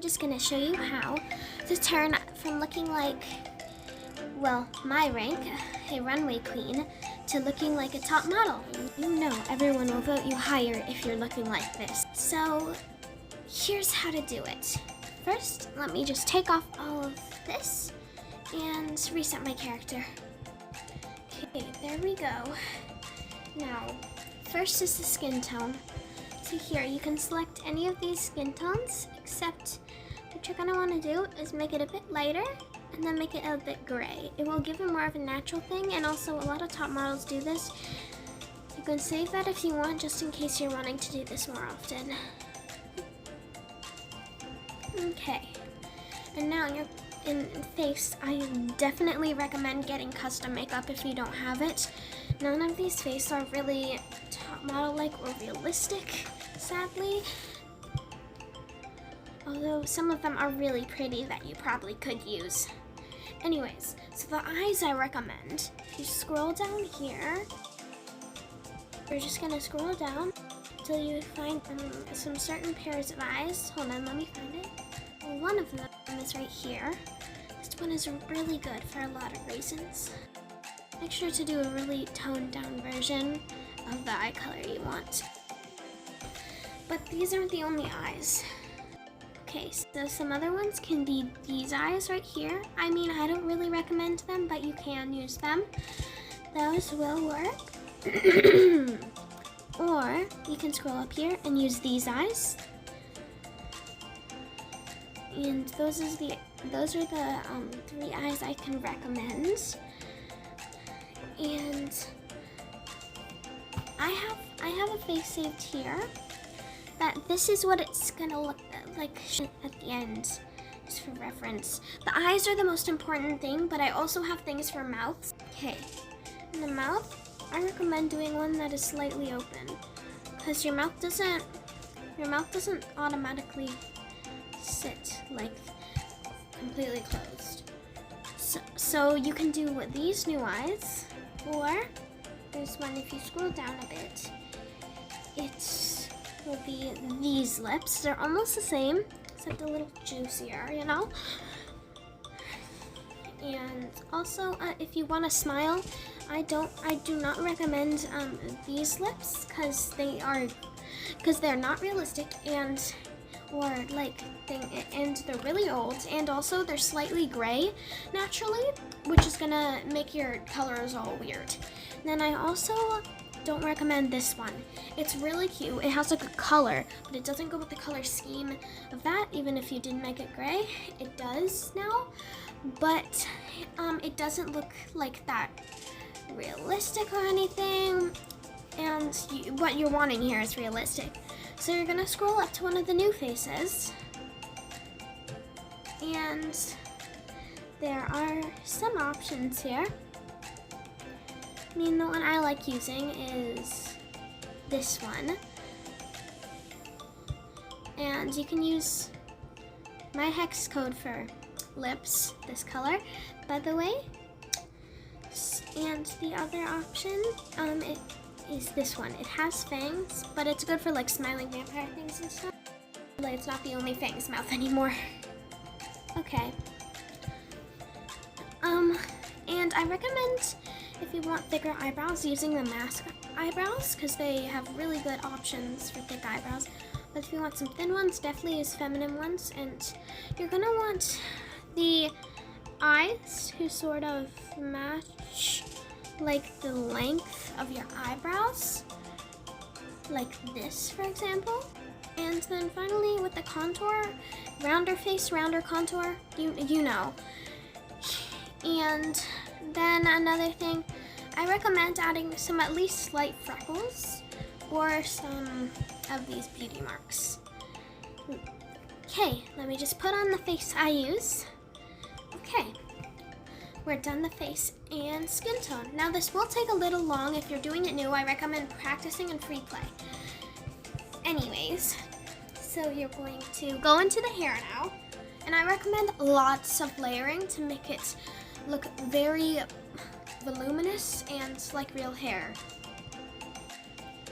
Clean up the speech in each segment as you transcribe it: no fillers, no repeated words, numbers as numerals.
just gonna show you how to turn from looking like, well, my rank, a runway queen, to looking like a top model. You know everyone will vote you higher if you're looking like this. So here's how to do it. First, let me just take off all of this and reset my character. Okay, there we go. Now, first is the skin tone. So here, you can select any of these skin tones, except what you're gonna wanna do is make it a bit lighter and then make it a bit gray. It will give it more of a natural thing, and also a lot of top models do this. You can save that if you want, just in case you're wanting to do this more often. Okay, and now you're in face. I definitely recommend getting custom makeup if you don't have it. None of these faces are really top model-like or realistic, sadly. Although some of them are really pretty that you probably could use. Anyways, so the eyes I recommend, if you scroll down here, you're just gonna scroll down until you find some certain pairs of eyes. Hold on, let me find it. Well, one of them is right here. This one is really good for a lot of reasons. Make sure to do a really toned down version of the eye color you want. But these aren't the only eyes. Okay, so some other ones can be these eyes right here. I mean, I don't really recommend them, but you can use them. Those will work. Or you can scroll up here and use these eyes. And those are the 3 eyes I can recommend. And I have a face saved here. That this is what it's gonna look like at the end, just for reference. The eyes are the most important thing, but I also have things for mouths. Okay, in the mouth, I recommend doing one that is slightly open, because your mouth doesn't automatically sit like completely closed. So you can do these new eyes, or there's one if you scroll down a bit. It will be these lips. They're almost the same, except a little juicier, you know? And also, if you want to smile, I do not recommend these lips because they're not realistic and they're really old, and also they're slightly gray naturally, which is gonna make your colors all weird. And then I also don't recommend this one. It's really cute. It has like a color, but it doesn't go with the color scheme of that. Even if you didn't make it gray, it does now. But it doesn't look like that realistic or anything. And what you're wanting here is realistic. So you're gonna scroll up to one of the new faces. And there are some options here. I mean, the one I like using is this one. And you can use my hex code for lips, this color, by the way. And the other option, it is this one. It has fangs, but it's good for like smiling vampire things and stuff. But it's not the only fangs mouth anymore. Okay. And I recommend, if you want thicker eyebrows, using the mask eyebrows, because they have really good options for thick eyebrows. But if you want some thin ones, definitely use feminine ones. And you're gonna want the eyes to sort of match like the length of your eyebrows, like this, for example. And then finally with the contour, rounder face, rounder contour, you know. And then another thing, I recommend adding some at least slight freckles or some of these beauty marks. Okay, let me just put on the face I use. Okay, we're done the face and skin tone. Now this will take a little long. If you're doing it new, I recommend practicing in free play. Anyways, so you're going to go into the hair now, and I recommend lots of layering to make it look very voluminous and like real hair.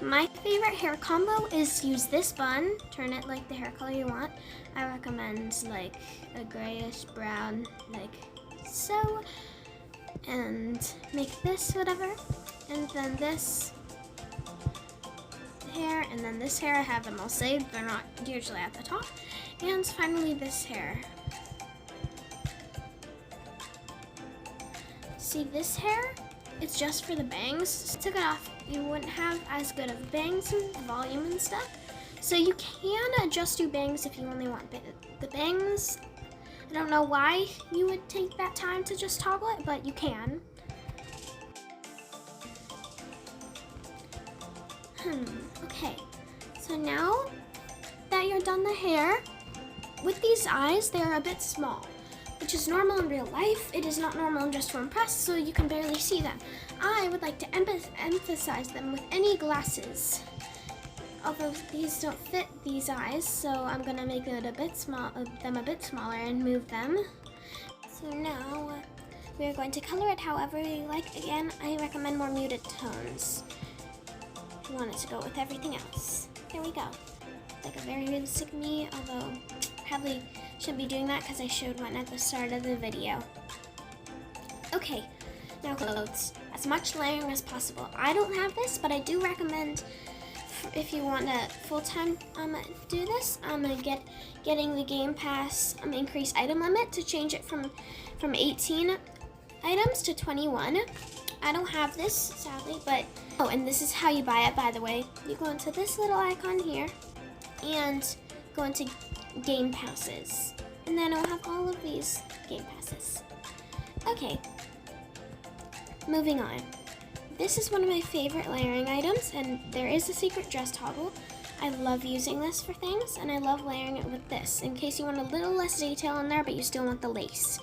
My favorite hair combo is use this bun, turn it like the hair color you want. I recommend like a grayish brown, like so, and make this whatever, and then this hair, and then this hair. I have them all saved, they're not usually at the top, and finally this hair. See this hair? It's just for the bangs. Took it off, you wouldn't have as good of bangs and volume and stuff. So you can just do bangs if you only want the bangs. I don't know why you would take that time to just toggle it, but you can. Okay, so now that you're done the hair, with these eyes, they're a bit small, which is normal in real life. It is not normal in Just to Impress, so you can barely see them. I would like to emphasize them with any glasses. Although these don't fit these eyes, so I'm gonna make it a bit smaller and move them. So now we're going to color it however you like. Again, I recommend more muted tones. If you want it to go with everything else. There we go. Like a very realistic me, although probably shouldn't be doing that because I showed one at the start of the video. Okay, now clothes. As much layering as possible. I don't have this, but I do recommend if you want to full-time do this, getting the Game Pass increased item limit to change it from 18 items to 21. I don't have this, sadly, but oh, and this is how you buy it, by the way. You go into this little icon here and go into Game Passes, and then it'll have all of these Game Passes. Okay, moving on. This is one of my favorite layering items, and there is a secret dress toggle. I love using this for things, and I love layering it with this, in case you want a little less detail in there, but you still want the lace.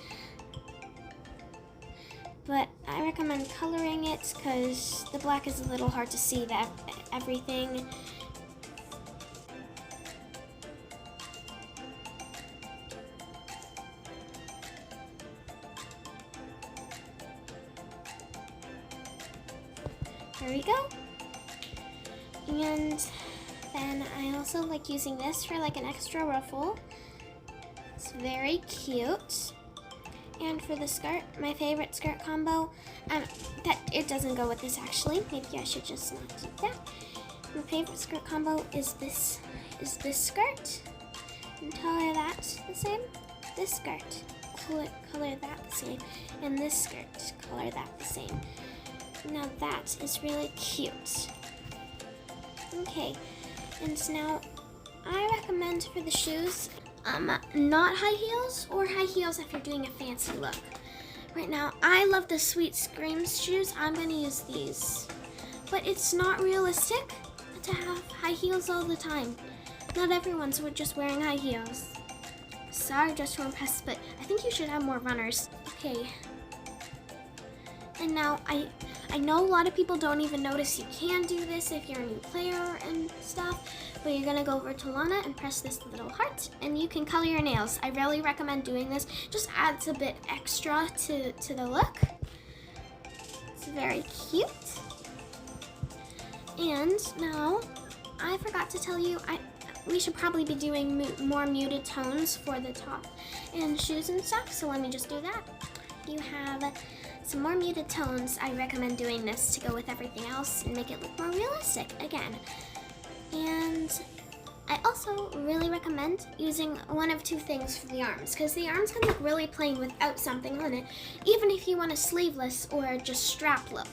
But I recommend coloring it, because the black is a little hard to see that everything. There we go. And then I also like using this for like an extra ruffle. It's very cute. And for the skirt, my favorite skirt combo, that it doesn't go with this actually. Maybe I should just not do that. My favorite skirt combo is this skirt. And color that the same. This skirt, color that the same. And this skirt, color that the same. Now that is really cute. Okay, and now I recommend for the shoes, not high heels or high heels if you're doing a fancy look. Right now, I love the Sweet Screams shoes. I'm gonna use these. But it's not realistic to have high heels all the time. Not everyone's just wearing high heels. Sorry, Just to Impress, but I think you should have more runners. Okay. And now I know a lot of people don't even notice you can do this if you're a new player and stuff, but you're gonna go over to Lana and press this little heart and you can color your nails. I really recommend doing this. Just adds a bit extra to the look. It's very cute. And now, I forgot to tell you, we should probably be doing more muted tones for the top and shoes and stuff, so let me just do that. You have some more muted tones. I recommend doing this to go with everything else and make it look more realistic again. And I also really recommend using one of two things for the arms, because the arms can look really plain without something on it, even if you want a sleeveless or just strap look.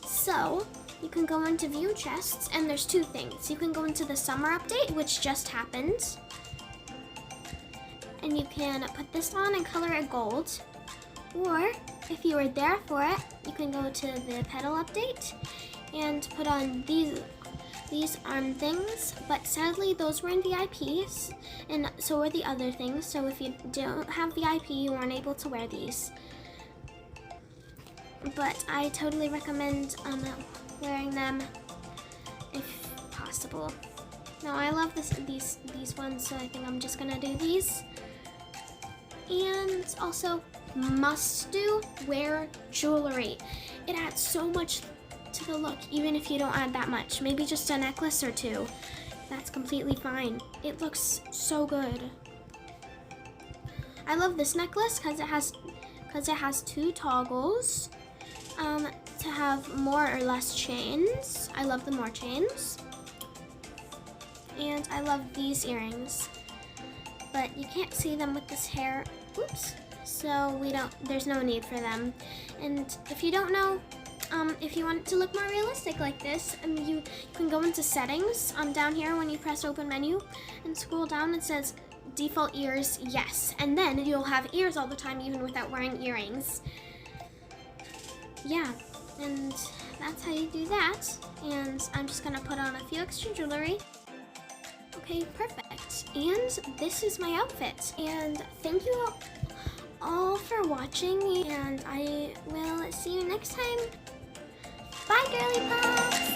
So you can go into view chests, and there's two things. You can go into the summer update, which just happened, and you can put this on and color it gold. Or if you were there for it, you can go to the pedal update and put on these arm things, but sadly those were in VIPs, and so were the other things, so if you don't have VIP, you aren't able to wear these. But I totally recommend wearing them if possible. Now I love these ones, so I think I'm just gonna do these. And also, must do, wear jewelry. It adds so much to the look, even if you don't add that much. Maybe just a necklace or two. That's completely fine. It looks so good. I love this necklace because it has two toggles to have more or less chains. I love the more chains. And I love these earrings. But you can't see them with this hair. Oops. So there's no need for them. And if you don't know, if you want it to look more realistic like this, you can go into settings down here when you press open menu and scroll down. It says default ears, yes. And then you'll have ears all the time even without wearing earrings. Yeah, and that's how you do that. And I'm just gonna put on a few extra jewelry. Okay, perfect. And this is my outfit. And thank you all for watching, and I will see you next time. Bye, girly pops!